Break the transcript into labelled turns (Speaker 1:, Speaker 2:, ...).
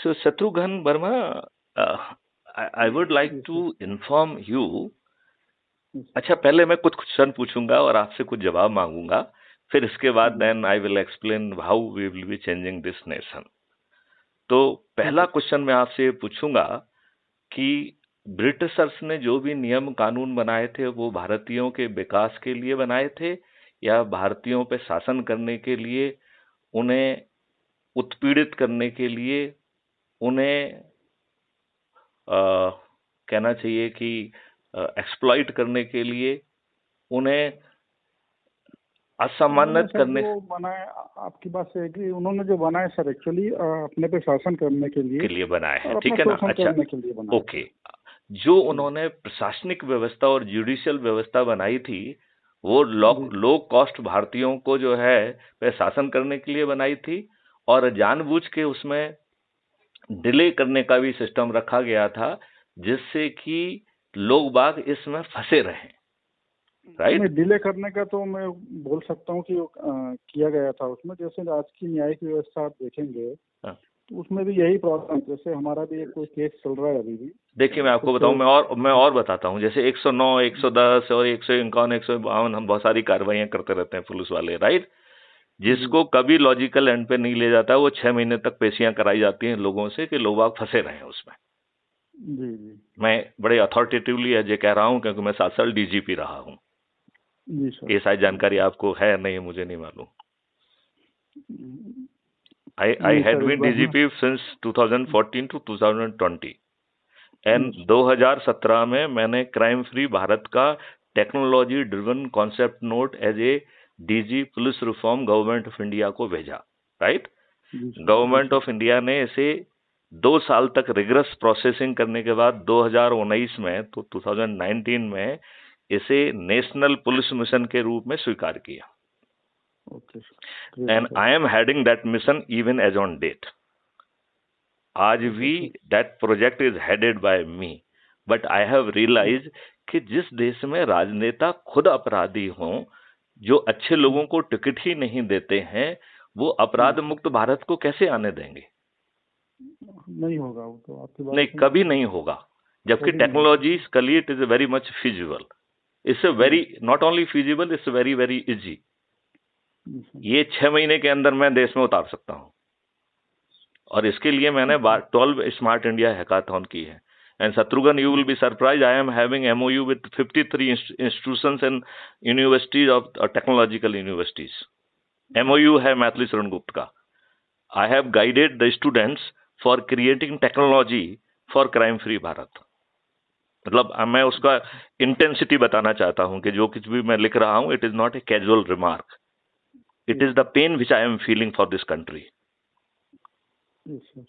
Speaker 1: So Shatrughan Verma, I would like
Speaker 2: Yes, sir.
Speaker 1: to inform you.
Speaker 2: Yes,
Speaker 1: अच्छा, पहले मैं कुछ क्वेश्चन पूछूंगा और आपसे कुछ जवाब मांगूंगा, फिर इसके बाद
Speaker 2: जी
Speaker 1: then I will explain how we will be changing this nation. तो
Speaker 2: ठीक
Speaker 1: पहला
Speaker 2: है।
Speaker 1: क्वेश्चन मैं आपसे ये पूछूंगा कि ब्रिटिशर्स ने जो भी नियम कानून बनाए थे वो भारतीयों के विकास के लिए बनाए थे या भारतीयों पे शासन करने के लिए, उन्हें उत्पीड़ित करने के लिए, उन्हें कहना चाहिए कि एक्सप्लॉइट करने के लिए, उन्हें
Speaker 2: उन्होंने
Speaker 1: असम्मानित
Speaker 2: सर
Speaker 1: करने
Speaker 2: जो बनाए, आपकी बात से एग्री, उन्होंने जो बनाए सर एक्चुअली अपने पे शासन करने के लिए
Speaker 1: के लिए बनाए हैं,
Speaker 2: और अपना
Speaker 1: ठीक है ना?
Speaker 2: शोषण
Speaker 1: अच्छा,
Speaker 2: करने के लिए बनाए
Speaker 1: ओके।
Speaker 2: सर।
Speaker 1: जो
Speaker 2: जी
Speaker 1: उन्होंने प्रशासनिक व्यवस्था और जुडिशियल व्यवस्था बनाई थी, वो
Speaker 2: जी
Speaker 1: लो कॉस्ट भारतीयों को जो है वह शासन करने के लिए बनाई थी, और जानबूझ के उसमें डिले करने का भी सिस्टम रखा गया था, जिससे कि लोग बाग इसमें फंसे रहें,
Speaker 2: नहीं,
Speaker 1: राइट?
Speaker 2: डिले करने का तो मैं बोल सकता हूँ कि किया गया था उसमें। जैसे आज की न्यायिक व्यवस्था आप देखेंगे
Speaker 1: हाँ।
Speaker 2: तो उसमें भी यही प्रॉब्लम, जैसे हमारा भी एक कोई केस चल रहा है अभी भी
Speaker 1: देखिए, मैं आपको
Speaker 2: कुछ।
Speaker 1: बताऊं, मैं और बताता हूं। जैसे 109, 110 और 151, 152 हम बहुत सारी कार्रवाइयां करते रहते हैं पुलिस वाले, राइट?
Speaker 2: जी
Speaker 1: जिसको कभी लॉजिकल एंड पे नहीं ले जाता, वो 6 महीने तक पेशियां कराई जाती हैं लोगों से कि लोग आप फंसे रहे हैं उसमें।
Speaker 2: जी जी
Speaker 1: मैं बड़े अथॉरिटेटिवली ये कह रहा हूं क्योंकि मैं 7 साल डीजीपी रहा हूं।
Speaker 2: जी सर।
Speaker 1: ये शायद जानकारी
Speaker 2: बिल्कुल।
Speaker 1: आपको है नहीं, मुझे नहीं मालूम। आई
Speaker 2: नहीं
Speaker 1: हैड
Speaker 2: सर, इस
Speaker 1: बीन
Speaker 2: बार में।
Speaker 1: डीजीपी सिंस 2014 टू 2020, एंड
Speaker 2: अच्छा
Speaker 1: 2017 में मैंने क्राइम फ्री भारत का technology driven concept note as a DG police reform government of India को भेजा, राइट?
Speaker 2: जी सर। जी
Speaker 1: गवर्नमेंट
Speaker 2: सर।
Speaker 1: ऑफ इंडिया ने इसे 2 साल तक रिगरस प्रोसेसिंग करने के बाद 2019 में, तो 2019 में इसे नेशनल पुलिस मिशन के रूप में स्वीकार किया,
Speaker 2: okay sir. Great
Speaker 1: and
Speaker 2: sir.
Speaker 1: I am heading that mission even as on date. आज
Speaker 2: ओके
Speaker 1: भी
Speaker 2: sir.
Speaker 1: That project is headed by me, but I have realise कि जिस देश में राजनेता खुद अपराधी हों, जो अच्छे लोगों को टिकट ही नहीं देते हैं, वो अपराध मुक्त भारत को कैसे आने देंगे?
Speaker 2: नहीं होगा, वो तो आपकी बात
Speaker 1: नहीं,
Speaker 2: सही है
Speaker 1: कभी
Speaker 2: सर।
Speaker 1: नहीं होगा। जबकि
Speaker 2: कभी नहीं होगा
Speaker 1: technologically it is very much feasible, it's
Speaker 2: जी
Speaker 1: very not only feasible, it's very very easy.
Speaker 2: जी सर।
Speaker 1: ये 6 महीने के अंदर मैं देश में उतार सकता हूं, और इसके लिए मैंने 12 स्मार्ट इंडिया हैकाथॉन की है। And Shatrughan, you will be surprise, I am having MOU with 53 institutions and universities of technological universities. MOU है मैथिली शरण गुप्त का। I have guided the students for creating technology for crime free Bharat. मतलब मैं उसका intensity बताना चाहता हूं कि जो कुछ भी मैं लिख रहा हूं, it is not a casual remark, it
Speaker 2: जी
Speaker 1: is the pain which I am feeling for this country.
Speaker 2: जी सर।